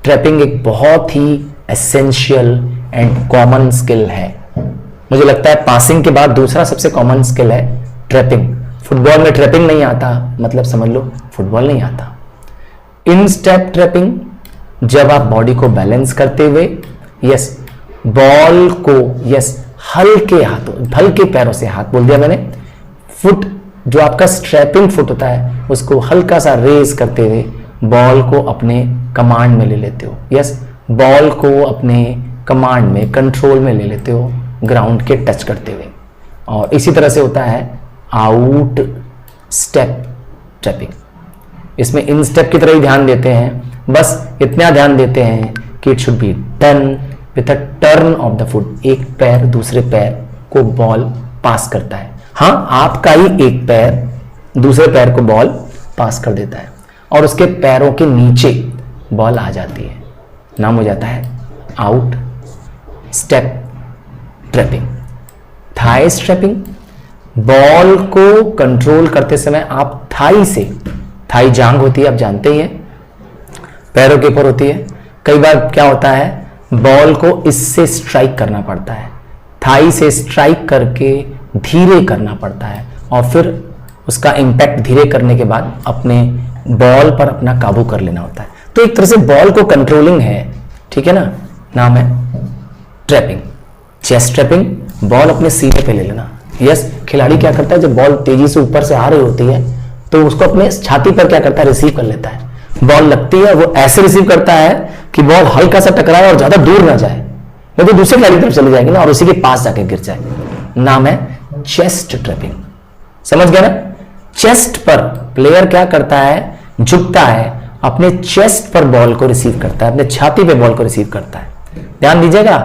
ट्रैपिंग एक बहुत ही एसेंशियल एंड कॉमन स्किल है। मुझे लगता है पासिंग के बाद दूसरा सबसे कॉमन स्किल है ट्रैपिंग। फुटबॉल में ट्रैपिंग नहीं आता मतलब समझ लो फुटबॉल नहीं आता। इन स्टेप ट्रैपिंग, जब आप बॉडी को बैलेंस करते हुए बॉल को हल्के हाथों, हल्के पैरों से, हाथ बोल दिया मैंने, फुट जो आपका स्ट्रैपिंग फुट होता है उसको हल्का सा रेज करते हुए बॉल को अपने कमांड में ले लेते हो। बॉल को अपने कमांड में, कंट्रोल में ले लेते हो ग्राउंड के टच करते हुए। और इसी तरह से होता है आउट स्टेप ट्रैपिंग। इसमें इन स्टेप की तरह ही ध्यान देते हैं, बस इतना ध्यान देते हैं कि it should be done with a turn off the foot. एक पैर दूसरे पैर को बॉल पास करता है। हाँ, आपका ही एक पैर दूसरे पैर को बॉल पास कर देता है और उसके पैरों के नीचे बॉल आ जाती है। नाम हो जाता है out step trapping. Thigh strapping, ball को कंट्रोल करते समय आप थाई से, थाई जांग होती है आप जानते ही हैं, पैरों के ऊपर होती है। कई बार क्या होता है, बॉल को इससे स्ट्राइक करना पड़ता है, थाई से स्ट्राइक करके धीरे करना पड़ता है और फिर उसका इंपैक्ट धीरे करने के बाद अपने बॉल पर अपना काबू कर लेना होता है। तो एक तरह से बॉल को कंट्रोलिंग है, ठीक है ना, नाम है ट्रैपिंग। चेस्ट ट्रैपिंग, बॉल अपने सीने पे ले लेना। खिलाड़ी क्या करता है, जब बॉल तेजी से ऊपर से आ रही होती है तो उसको अपने छाती पर क्या करता है, रिसीव कर लेता है। बॉल लगती है, वो ऐसे रिसीव करता है कि बॉल हल्का सा टकराए और ज्यादा दूर ना जाए, नहीं तो दूसरे खिलाड़ी की तरफ चली जाएगी ना और उसी के पास जाके गिर जाए। नाम है चेस्ट ट्रैपिंग। समझ गया ना। चेस्ट पर प्लेयर क्या करता है, झुकता है, अपने चेस्ट पर बॉल को रिसीव करता है, अपने छाती पे बॉल को रिसीव करता है। ध्यान दीजिएगा,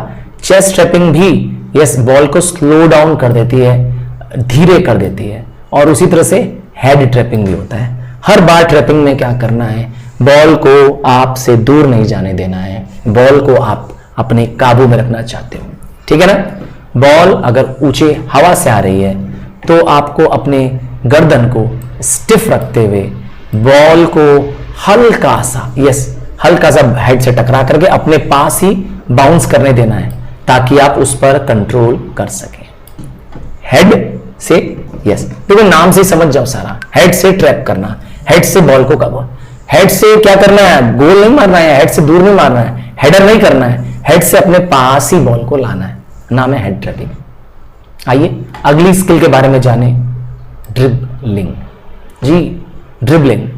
चेस्ट ट्रैपिंग भी बॉल को स्लो डाउन कर देती है, धीरे कर देती है। और उसी तरह से हेड ट्रैपिंग भी होता है। हर बार ट्रैपिंग में क्या करना है, बॉल को आपसे दूर नहीं जाने देना है, बॉल को आप अपने काबू में रखना चाहते हो, ठीक है ना। बॉल अगर ऊंचे हवा से आ रही है तो आपको अपने गर्दन को स्टिफ रखते हुए बॉल को हल्का सा हेड से टकरा करके अपने पास ही बाउंस करने देना है, ताकि आप उस पर कंट्रोल कर सकें। हेड से, देखो नाम से समझ जाओ सारा, हेड से ट्रैप करना, हेड से बॉल को कवर, हेड से क्या करना है, गोल नहीं मारना है, हेड से दूर नहीं मारना है, हेडर नहीं करना है, हेड से अपने पास ही बॉल को लाना है, नाम है हेड ट्रैपिंग। आइए अगली स्किल के बारे में जाने, ड्रिबलिंग। जी ड्रिबलिंग,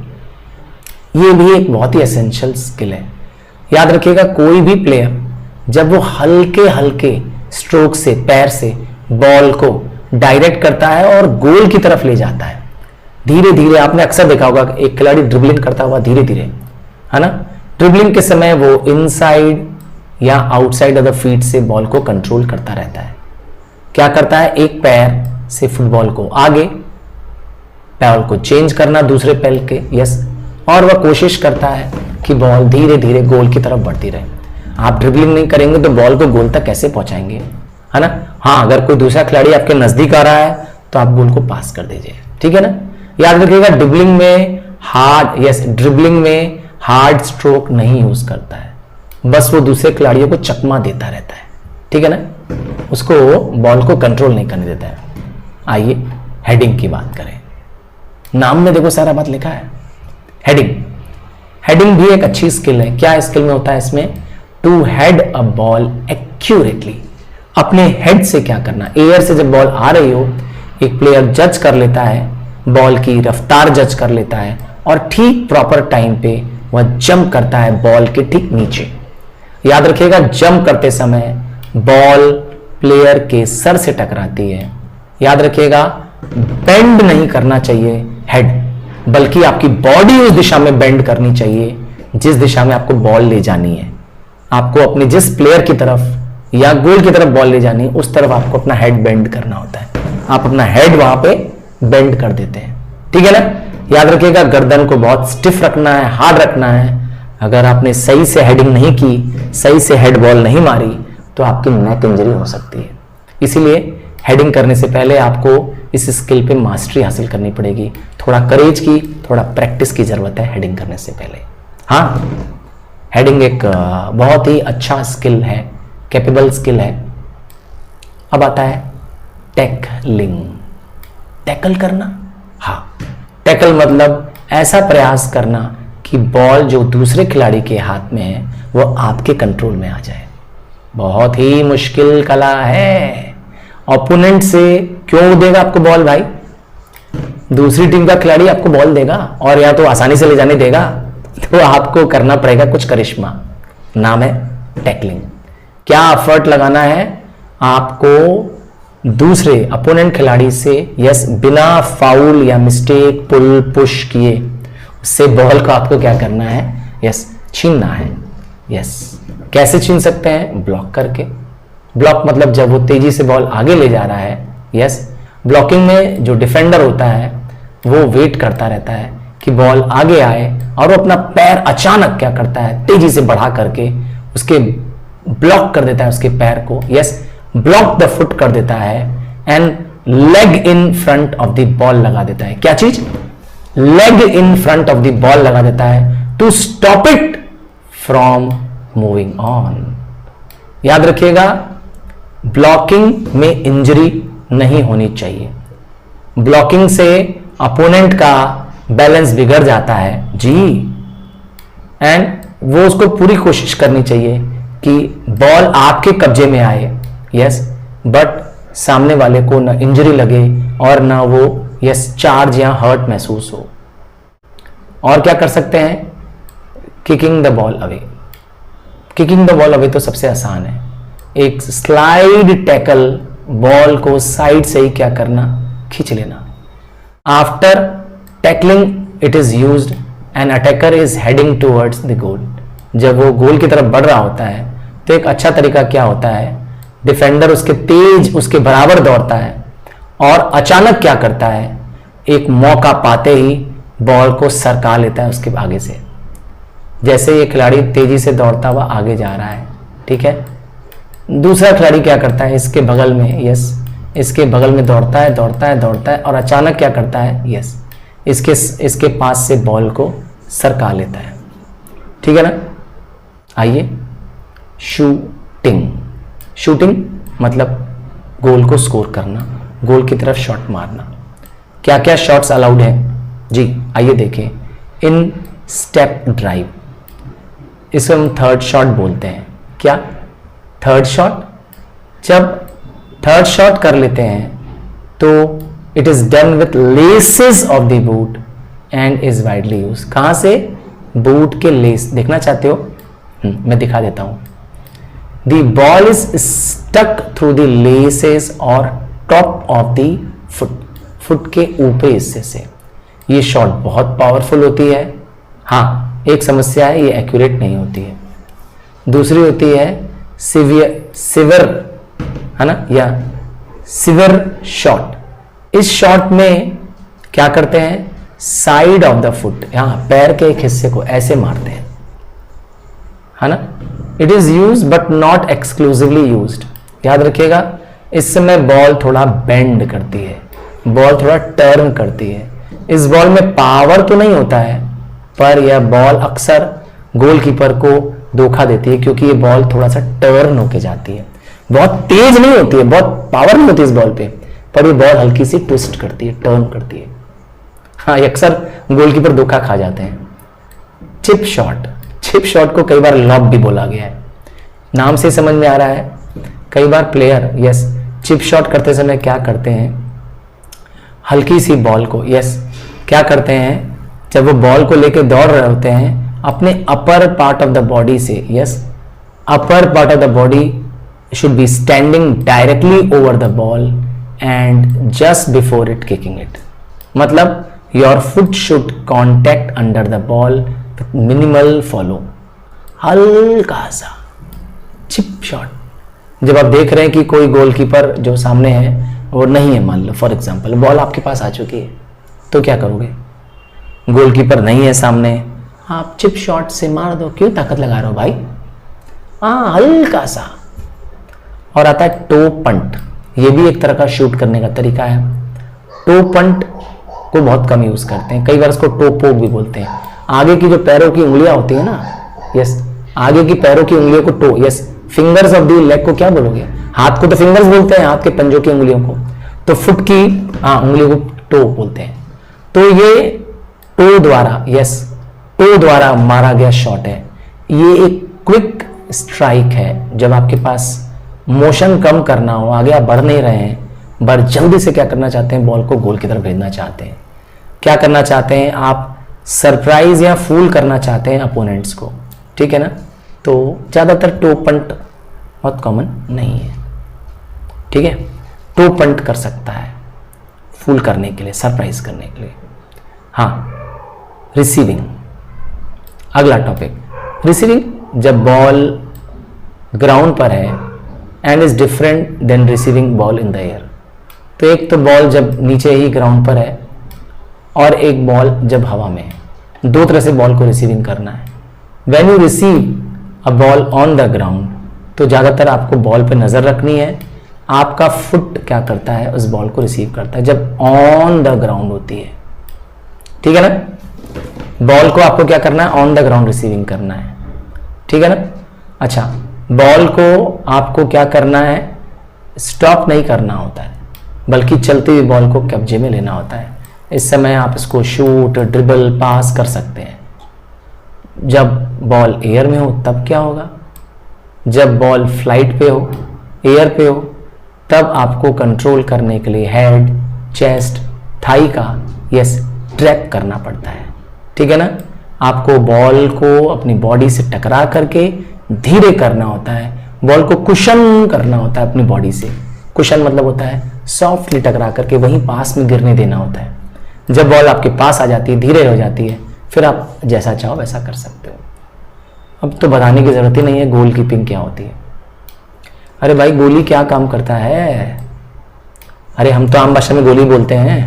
ये भी एक बहुत ही एसेंशियल स्किल है। याद रखिएगा, कोई भी प्लेयर जब वो हल्के हल्के स्ट्रोक से, पैर से बॉल को डायरेक्ट करता है और गोल की तरफ ले जाता है, धीरे धीरे, आपने अक्सर देखा होगा एक खिलाड़ी ड्रिबलिंग करता हुआ धीरे धीरे, है ना। ड्रिबलिंग के समय वो इनसाइड या आउटसाइड ऑफ द फीट से बॉल को कंट्रोल करता रहता है। क्या करता है, एक पैर से फुटबॉल को आगे, पैर को चेंज करना दूसरे पैर के, और वह कोशिश करता है कि बॉल धीरे धीरे गोल की तरफ बढ़ती रहे। आप ड्रिबलिंग नहीं करेंगे तो बॉल को गोल तक कैसे पहुंचाएंगे, है ना। हाँ, अगर कोई दूसरा खिलाड़ी आपके नजदीक आ रहा है तो आप बॉल को पास कर दीजिए, ठीक है ना। याद रखिएगा, ड्रिबलिंग में हार्ड स्ट्रोक नहीं यूज करता है, बस वो दूसरे खिलाड़ियों को चकमा देता रहता है, ठीक है ना, उसको बॉल को कंट्रोल नहीं करने देता है। आइए हेडिंग की बात करें। नाम में देखो सारा बात लिखा है, हेडिंग भी एक अच्छी स्किल है। क्या स्किल में होता है इसमें, to head a ball accurately. अपने हेड से क्या करना, एयर से जब बॉल आ रही हो, एक प्लेयर जज कर लेता है, बॉल की रफ्तार जज कर लेता है और ठीक प्रॉपर टाइम पे वह जंप करता है बॉल के ठीक नीचे। याद रखिएगा, जंप करते समय बॉल प्लेयर के सर से टकराती है। याद रखिएगा, बेंड नहीं करना चाहिए हेड, बल्कि आपकी बॉडी उस दिशा में बेंड करनी चाहिए जिस दिशा में आपको बॉल ले जानी है। आपको अपने जिस प्लेयर की तरफ या गोल की तरफ बॉल ले जानी है, उस तरफ आपको अपना हेड बेंड करना होता है। आप अपना हेड वहां पे बेंड कर देते हैं, ठीक है ना। याद रखिएगा, गर्दन को बहुत स्टिफ रखना है, हार्ड रखना है। अगर आपने सही से हेडिंग नहीं की, सही से हेड बॉल नहीं मारी, तो आपकी नेक इंजरी हो सकती है। इसीलिए हेडिंग करने से पहले आपको इस स्किल पे मास्टरी हासिल करनी पड़ेगी। थोड़ा करेज की, थोड़ा प्रैक्टिस की जरूरत है हेडिंग करने से पहले। हाँ, हेडिंग एक बहुत ही अच्छा स्किल है, कैपेबल स्किल है। अब आता है टैकलिंग, टैकल करना। हाँ, टैकल मतलब ऐसा प्रयास करना कि बॉल जो दूसरे खिलाड़ी के हाथ में है वो आपके कंट्रोल में आ जाए। बहुत ही मुश्किल कला है। ओपोनेंट से क्यों देगा आपको बॉल भाई, दूसरी टीम का खिलाड़ी आपको बॉल देगा और या तो आसानी से ले जाने देगा, तो आपको करना पड़ेगा कुछ करिश्मा, नाम है टैकलिंग। क्या एफर्ट लगाना है आपको दूसरे अपोनेंट खिलाड़ी से, बिना फाउल या मिस्टेक, पुल पुश किए उससे बॉल को आपको क्या करना है, छीनना है। कैसे छीन सकते हैं, ब्लॉक करके। ब्लॉक मतलब जब वो तेजी से बॉल आगे ले जा रहा है, ब्लॉकिंग में जो डिफेंडर होता है वो वेट करता रहता है कि बॉल आगे आए और वो अपना पैर अचानक क्या करता है, तेजी से बढ़ा करके उसके ब्लॉक कर देता है उसके पैर को, ब्लॉक द फुट कर देता है and leg in front of the ball लगा देता है। क्या चीज, leg in front of the ball लगा देता है to stop it from moving on. याद रखिएगा, ब्लॉकिंग में इंजरी नहीं होनी चाहिए। ब्लॉकिंग से अपोनेंट का बैलेंस बिगड़ जाता है जी, एंड वो उसको पूरी कोशिश करनी चाहिए कि बॉल आपके कब्जे में आए, बट सामने वाले को ना इंजरी लगे और ना वो चार्ज या हर्ट महसूस हो। और क्या कर सकते हैं, kicking the ball away. Kicking the ball away तो सबसे आसान है। एक स्लाइड टैकल, बॉल को साइड से ही क्या करना, खींच लेना। After tackling it is used an attacker is heading towards the goal. जब वो गोल की तरफ बढ़ रहा होता है तो एक अच्छा तरीका क्या होता है, डिफेंडर उसके बराबर दौड़ता है और अचानक क्या करता है, एक मौका पाते ही बॉल को सरका लेता है उसके आगे से। जैसे ये खिलाड़ी तेजी से दौड़ता हुआ आगे जा रहा है, ठीक है, दूसरा खिलाड़ी क्या करता है, इसके बगल में, यस, इसके बगल में दौड़ता है दौड़ता है दौड़ता है और अचानक क्या करता है, यस, इसके पास से बॉल को सरका लेता है। ठीक है ना। आइए, शूटिंग। शूटिंग मतलब गोल को स्कोर करना, गोल की तरफ शॉट मारना। क्या क्या शॉट्स अलाउड हैं जी, आइए देखें। इन स्टेप ड्राइव, इसे हम थर्ड शॉट बोलते हैं। क्या थर्ड शॉट? जब थर्ड शॉट कर लेते हैं तो it is done with laces of the boot and is widely use. कहां से? बूट के लेस। देखना चाहते हो? मैं दिखा देता हूं। The ball is stuck through the laces और top of the foot, foot के ऊपरी हिस्से से। ये शॉट बहुत पावरफुल होती है। हाँ, एक समस्या है, ये एक्यूरेट नहीं होती है। दूसरी होती है सिवर, है ना, या सिवर शॉट। इस शॉट में क्या करते हैं, साइड ऑफ द फुट, यहां पैर के एक हिस्से को ऐसे मारते हैं, है ना। It is use but not exclusively used. याद रखिएगा, इस समय बॉल थोड़ा बेंड करती है, बॉल थोड़ा टर्न करती है। इस बॉल में पावर तो नहीं होता है, पर यह बॉल अक्सर गोलकीपर को धोखा देती है, क्योंकि ये बॉल थोड़ा सा टर्न होके जाती है। बहुत तेज नहीं होती है, बहुत पावर नहीं होती इस बॉल पे, पर ये बॉल हल्की सी ट्विस्ट करती है, टर्न करती है। हाँ, ये अक्सर गोलकीपर धोखा खा जाते हैं। चिप शॉट, चिप शॉट को कई बार लॉब भी बोला गया है, नाम से समझ में आ रहा है। कई बार प्लेयर, यस, चिप शॉट करते समय क्या करते हैं, हल्की सी बॉल को, यस, क्या करते हैं, जब वो बॉल को लेके दौड़ रहे होते हैं, अपने upper part of the body से, yes, upper part of the body should be standing directly over the ball and just before it kicking it. मतलब your foot should contact under the ball with minimal follow. हल्का सा chip shot. जब आप देख रहे हैं कि कोई गोलकीपर जो सामने है वो नहीं है, मान लो फॉर एग्जांपल बॉल आपके पास आ चुकी है, तो क्या करोगे? गोलकीपर नहीं है सामने, आप चिप शॉट से मार दो। क्यों ताकत लगा रहे हो भाई? हाँ, हल्का सा। और आता है टो पंट। ये भी एक तरह का शूट करने का तरीका है। टो पंट को बहुत कम यूज करते हैं, कई बार इसको टो पोक भी बोलते हैं। आगे की जो पैरों की उंगलियां होती है ना, यस, आगे की पैरों की उंगलियों को toe, yes, fingers of the leg को क्या बोलोगे? हाथ को तो फिंगर्स बोलते हैं, हाथ के पंजों की उंगलियों को। तो फुट की उंगलियों को टो बोलते हैं। तो ये टो द्वारा, यस, टो द्वारा मारा गया शॉट है। ये एक क्विक स्ट्राइक है। जब आपके पास मोशन कम करना हो, आगे आप बढ़ नहीं रहे हैं, पर जल्दी से क्या करना चाहते हैं, बॉल को गोल की तरफ भेजना चाहते हैं। क्या करना चाहते हैं आप? सरप्राइज या फूल करना चाहते हैं अपोनेंट्स को, ठीक है ना। तो ज्यादातर टो पंट बहुत कॉमन नहीं है, ठीक है। टो पंट कर सकता है फूल करने के लिए, सरप्राइज करने के लिए। हाँ, रिसीविंग, अगला टॉपिक, रिसीविंग। जब बॉल ग्राउंड पर है and is different than receiving ball in the air. तो एक तो बॉल जब नीचे ही ग्राउंड पर है और एक बॉल जब हवा में है। दो तरह से बॉल को रिसीविंग करना है। When you receive a ball on the ground, तो ज़्यादातर आपको बॉल पे नज़र रखनी है। आपका फुट क्या करता है, उस बॉल को रिसीव करता है जब ऑन द ग्राउंड होती है, ठीक है ना। बॉल को आपको क्या करना है, ऑन द ग्राउंड रिसीविंग करना है, ठीक है ना। अच्छा, बॉल को आपको क्या करना है, स्टॉप नहीं करना होता है, बल्कि चलती हुई बॉल को कब्जे में लेना होता है। इस समय आप इसको शूट, ड्रिबल, पास कर सकते हैं। जब बॉल एयर में हो तब क्या होगा? जब बॉल फ्लाइट पे हो, एयर पे हो, तब आपको कंट्रोल करने के लिए हेड, चेस्ट, थाई का, यस, ट्रैप करना पड़ता है, ठीक है ना। आपको बॉल को अपनी बॉडी से टकरा करके धीरे करना होता है। बॉल को कुशन करना होता है अपनी बॉडी से। कुशन मतलब होता है सॉफ्टली टकरा करके वहीं पास में गिरने देना होता है। जब बॉल आपके पास आ जाती है, धीरे हो जाती है, फिर आप जैसा चाहो वैसा कर सकते हो। अब तो बताने की जरूरत ही नहीं है गोल कीपिंग क्या होती है। अरे भाई, गोली क्या काम करता है? अरे हम तो आम भाषा में गोली बोलते हैं।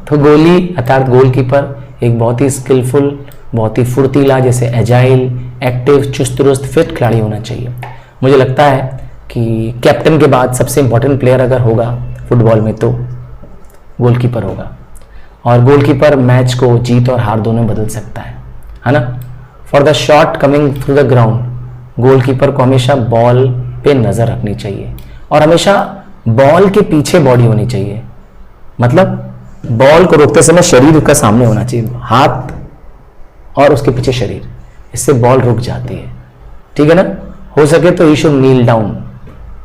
तो गोली अर्थात गोलकीपर एक बहुत ही स्किलफुल, बहुत ही फुर्तीला, जैसे एजाइल, एक्टिव, चुस्त दुरुस्त, फिट खिलाड़ी होना चाहिए। मुझे लगता है कि कैप्टन के बाद सबसे इंपॉर्टेंट प्लेयर अगर होगा फुटबॉल में तो गोलकीपर होगा। और गोलकीपर मैच को जीत और हार दोनों बदल सकता है ना। For the shot coming through the ground, goalkeeper को हमेशा बॉल पे नजर रखनी चाहिए और हमेशा बॉल के पीछे बॉडी होनी चाहिए। मतलब बॉल को रोकते समय शरीर उसका सामने होना चाहिए, हाथ और उसके पीछे शरीर, इससे बॉल रुक जाती है। ठीक है ना। हो सके तो यू शुड नील डाउन,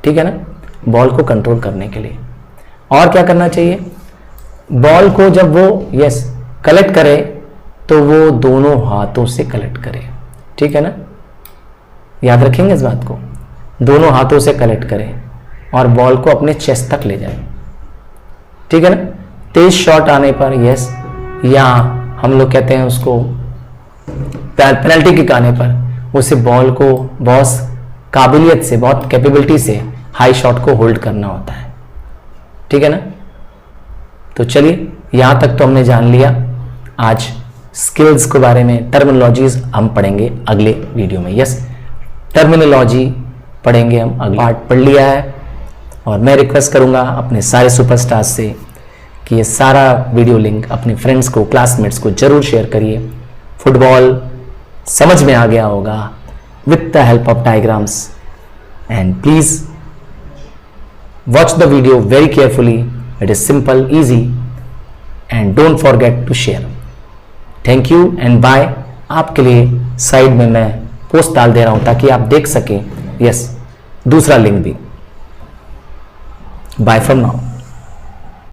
ठीक है ना, बॉल को कंट्रोल करने के लिए। और क्या करना चाहिए, बॉल को जब वो कलेक्ट करे तो वो दोनों हाथों से कलेक्ट करे। ठीक है ना, याद रखेंगे इस बात को, दोनों हाथों से कलेक्ट करे और बॉल को अपने चेस्ट तक ले जाए। ठीक है ना। तेज शॉट आने पर या हम लोग कहते हैं उसको पेनल्टी किक आने पर उसे बॉल को बहुत काबिलियत से, बहुत कैपेबिलिटी से हाई शॉट को होल्ड करना होता है। ठीक है ना। तो चलिए यहां तक तो हमने जान लिया। आज स्किल्स के बारे में टर्मिनोलॉजीज हम पढ़ेंगे अगले वीडियो में। टर्मिनोलॉजी पढ़ेंगे हम, अगला पार्ट पढ़ लिया है। और मैं रिक्वेस्ट करूंगा अपने सारे सुपरस्टार्स से कि ये सारा वीडियो लिंक अपने फ्रेंड्स को, क्लासमेट्स को जरूर शेयर करिए। फुटबॉल समझ में आ गया होगा with the help of diagrams, and please watch the video very carefully. It is simple, easy, and don't forget to share. Thank you and bye. आपके लिए साइड में मैं पोस्ट डाल दे रहा हूं ताकि आप देख सकें दूसरा लिंक भी। Bye from now.